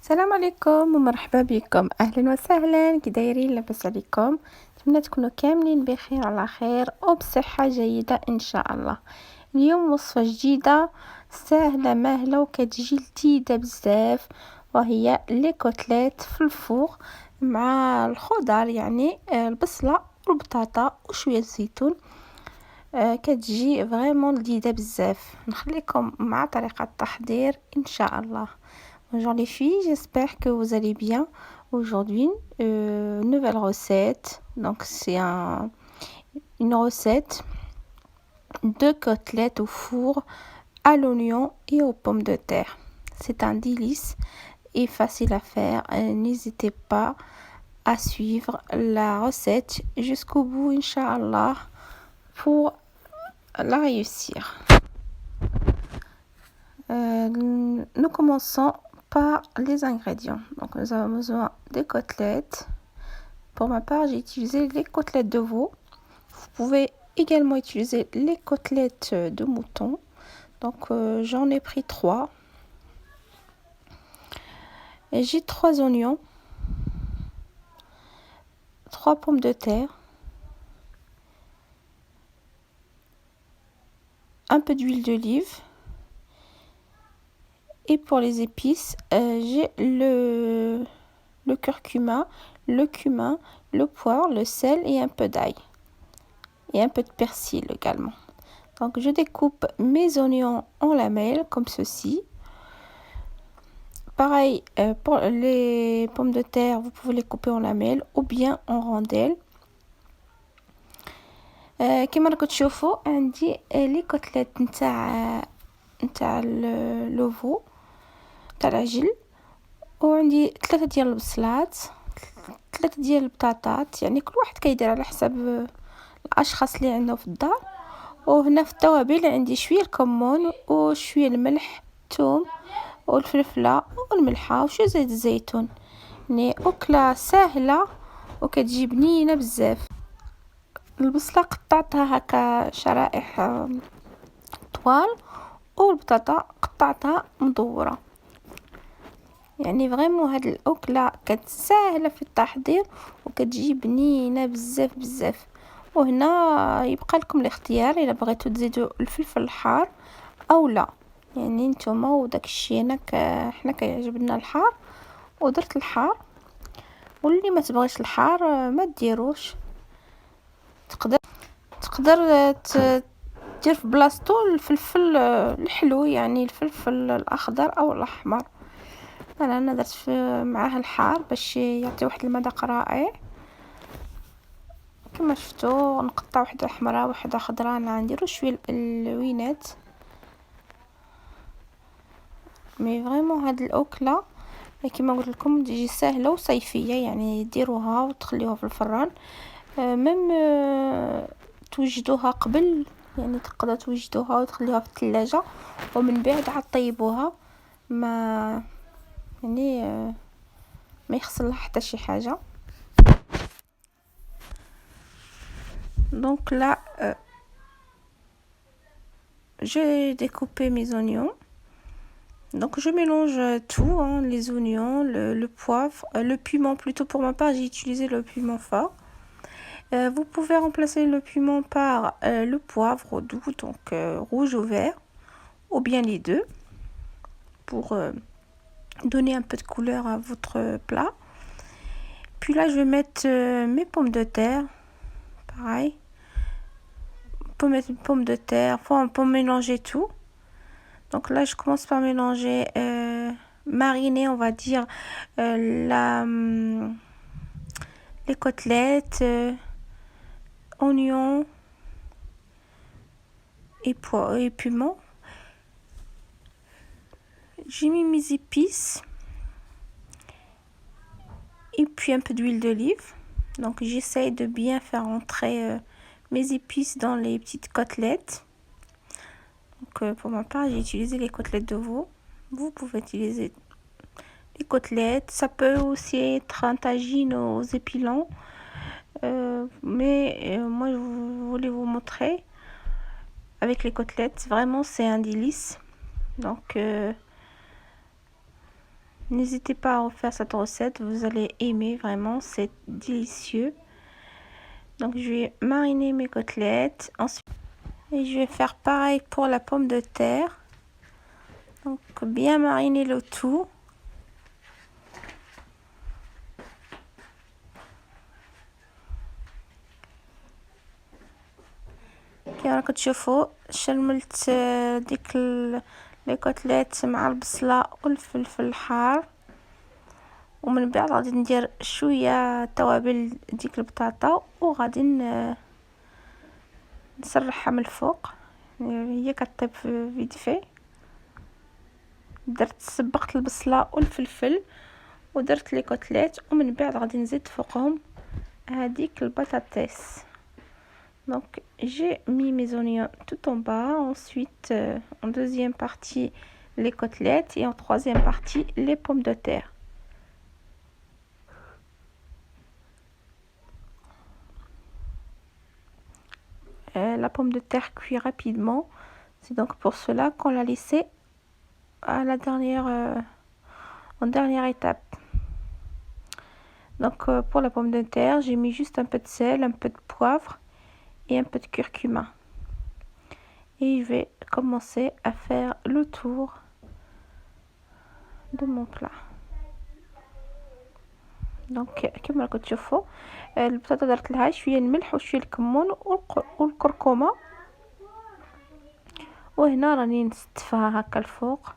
السلام عليكم ومرحبا بكم، اهلا وسهلا. كي دايرين؟ لاباس عليكم؟ نتمنى تكونوا كاملين بخير على خير وبصحه جيده ان شاء الله. اليوم وصفه جديده سهله ماهله وكتجي لذيذه بزاف، وهي لي كوتليت في الفوق مع الخضر، يعني البصله والبطاطا وشويه الزيتون. كتجي فريمون لذيذه بزاف. نخليكم مع طريقه التحضير ان شاء الله. Bonjour les filles, j'espère que vous allez bien. Aujourd'hui, nouvelle recette. Donc c'est une recette de côtelettes au four à l'oignon et aux pommes de terre. C'est un délice et facile à faire. N'hésitez pas à suivre la recette jusqu'au bout, Inch'Allah, pour la réussir. Nous commençons par les ingrédients. Donc nous avons besoin des côtelettes. Pour ma part, j'ai utilisé les côtelettes de veau. Vous pouvez également utiliser les côtelettes de mouton. Donc j'en ai pris 3. Et j'ai 3 oignons, 3 pommes de terre, un peu d'huile d'olive. Et pour les épices, j'ai le curcuma, le cumin, le poivre, le sel et un peu d'ail. Et un peu de persil également. Donc je découpe mes oignons en lamelles comme ceci. Pareil, pour les pommes de terre, vous pouvez les couper en lamelles ou bien en rondelles. كما راكم تشوفوا عندي لي كوتليت نتاع لوفو تاع العجل، وعندي 3 ديال البصلات، 3 ديال البطاطات، يعني كل واحد كيدير على حسب الاشخاص اللي عنده في الدار. وهنا في التوابل عندي شويه الكمون وشويه الملح، ثوم والفلفله والملحه وشويه زيت الزيتون. يعني اكله سهله وكتجي بنينه بزاف. البصله قطعتها هكا شرائح طوال، والبطاطا قطعتها مدوره. يعني فريمون هاد الاكله كتسهله في التحضير وكتجي بنينه بزاف بزاف. وهنا يبقى لكم الاختيار الا بغيتوا تزيدوا الفلفل الحار او لا، يعني نتوما وداك الشيء. انا حنا كيعجبنا الحار ودرت الحار، واللي ما تبغيش الحار ما ديروش. تقدر دير في بلاصتو الفلفل الحلو، يعني الفلفل الاخضر او الاحمر. انا درت معاه الحار باش يعطي واحد المذاق رائع. كما شفتوا نقطع واحده حمراء واحده خضراء، انا نديرو شويه الوينات. مي فريمون هاد الاكله كما قلت لكم تجي سهله وصيفيه، يعني ديروها وتخليوها في الفران. ميم توجدوها قبل، يعني تقدروا توجدوها وتخليوها في الثلاجه، ومن بعد عاد طيبوها. ما يعني ما يخسر لها حتى شي حاجه. Donc là, j'ai découpé mes oignons. Donc je mélange tout, hein, les oignons, le poivre, le piment plutôt. Pour ma part, j'ai utilisé le piment fort. Vous pouvez remplacer le piment par le poivre doux, donc rouge ou vert, ou bien les deux, pour donner un peu de couleur à votre plat. Puis là, je vais mettre mes pommes de terre. Pareil. On peut mettre une pomme de terre, enfin, on peut mélanger tout. Donc là, je commence par mélanger, mariner, on va dire, les côtelettes, oignons et piment. J'ai mis mes épices et puis un peu d'huile d'olive. Donc j'essaye de bien faire entrer mes épices dans les petites côtelettes. Donc pour ma part, j'ai utilisé les côtelettes de veau. Vous pouvez utiliser les côtelettes. Ça peut aussi être un tagine aux épilants. Mais moi, je voulais vous montrer avec les côtelettes. Vraiment, c'est un délice. Donc N'hésitez pas à refaire cette recette, vous allez aimer vraiment, c'est délicieux. Donc je vais mariner mes côtelettes. Ensuite, et je vais faire pareil pour la pomme de terre. Donc bien mariner le tout. كي راكم تشوفوا شلملت ديك لي كوتليت مع البصله والفلفل الحار، ومن بعد غادي ندير شويه توابل ديك البطاطا وغادي نسرحها من الفوق، يعني هي كطيب في فيد في. صبقت البصله والفلفل ودرت لي كوتليت، ومن بعد غادي نزيد فوقهم هذيك البطاطس. Donc j'ai mis mes oignons tout en bas, ensuite en deuxième partie les côtelettes et en troisième partie les pommes de terre. La pomme de terre cuit rapidement, c'est donc pour cela qu'on l'a laissé à la en dernière étape. Donc pour la pomme de terre, j'ai mis juste un peu de sel, un peu de poivre et un peu de curcuma. Et je vais commencer à faire le tour de mon plat. دونك كما راكم تشوفوا البطاطا درت لها شويه الملح وشويه الكمون والكركمه، وهنا راني نستفها هكا الفوق،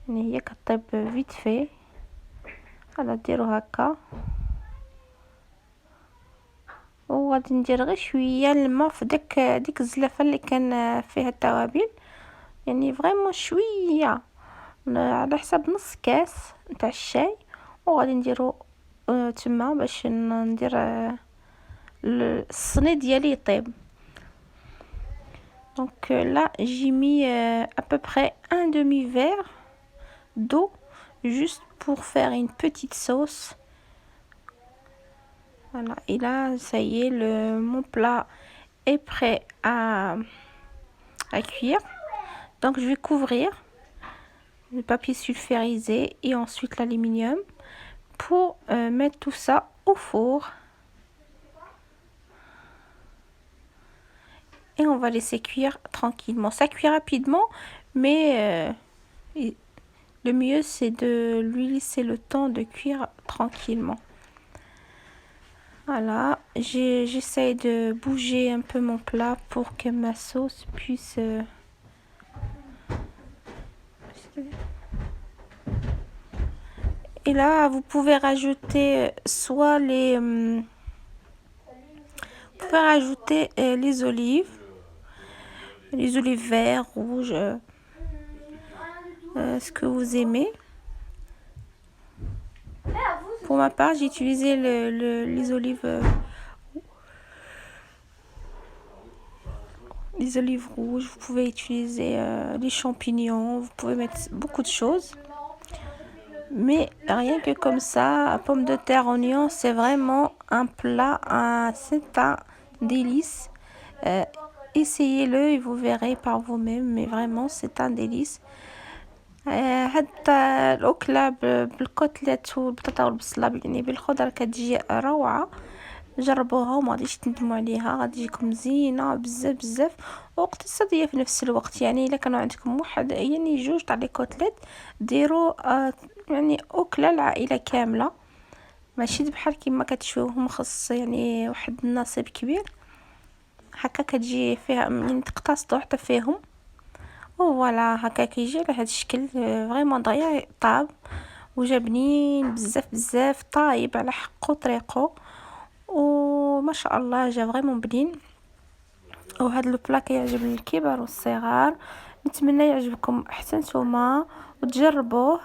يعني هي كطيب فيت في. غادي نديرو هكا وغادي ندير غير شويه الماء في ديك الزلافه اللي كان فيها التوابل، يعني فريمون شويه على حساب نص كاس نتاع الشاي، وغادي نديرو تما باش ندير الصني ديالي يطيب. Donc là j'ai mis à peu près un demi-verre d'eau juste pour faire une petite sauce. Voilà, et là ça y est, mon plat est prêt à cuire. Donc je vais couvrir le papier sulfurisé et ensuite l'aluminium pour mettre tout ça au four. Et on va laisser cuire tranquillement. Ça cuit rapidement, mais le mieux c'est de lui laisser le temps de cuire tranquillement. Voilà, j'essaie de bouger un peu mon plat pour que ma sauce puisse... Et là, vous pouvez rajouter soit vous pouvez rajouter les olives vertes, rouges, ce que vous aimez. Pour ma part, j'ai utilisé les olives rouges. Vous pouvez utiliser les champignons, vous pouvez mettre beaucoup de choses. Mais rien que comme ça, pomme de terre, oignon, c'est vraiment un plat, c'est un délice. Essayez-le et vous verrez par vous-même, mais vraiment c'est un délice. حتى الأكلة بالكوتليت والبطاطا والبصلة يعني بالخضرة كتجي روعة. جربوها وما غاديش تندموا عليها، غادي تجيكم زينه بزاف بزاف واقتصاديه في نفس الوقت. يعني الا كانوا عندكم واحد يعني جوج تاع لي كوتليت ديروا يعني اكله العائله كامله، ماشي بحال كيما كتشوفوهم خص يعني واحد النصيب كبير هكا كتجي فيها يعني تقتصدوا حتى فيهم. وفوالا هكا كيجي على هذا الشكل فريمون دغيا طاب وجا بنين بزاف بزاف، طايب على حقه طريقه وما شاء الله جا فريمون بنين. وهذا البلا كيعجب الكبار والصغار، نتمنى يعجبكم حتى نتوما وتجربوه.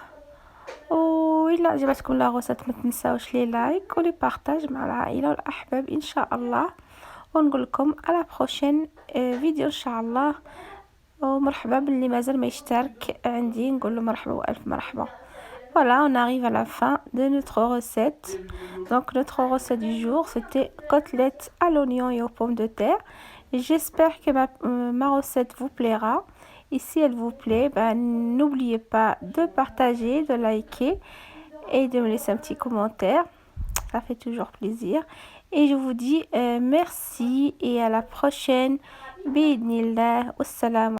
وإلا عجبتكم لا غوسات ما تنساوش لي لايك ولي بارطاج مع العائله والاحباب ان شاء الله، ونقول لكم على بروشين فيديو ان شاء الله. ومرحبا باللي مازال ما يشترك عندي، نقول له مرحبا والف مرحبا. Voilà, on arrive à la fin de notre recette. Donc notre recette du jour, c'était côtelettes à l'oignon et aux pommes de terre. J'espère que ma recette vous plaira. Et si elle vous plaît, n'oubliez pas de partager, de liker et de me laisser un petit commentaire. Ça fait toujours plaisir. Et je vous dis merci et à la prochaine. Bismillah. Wassalam.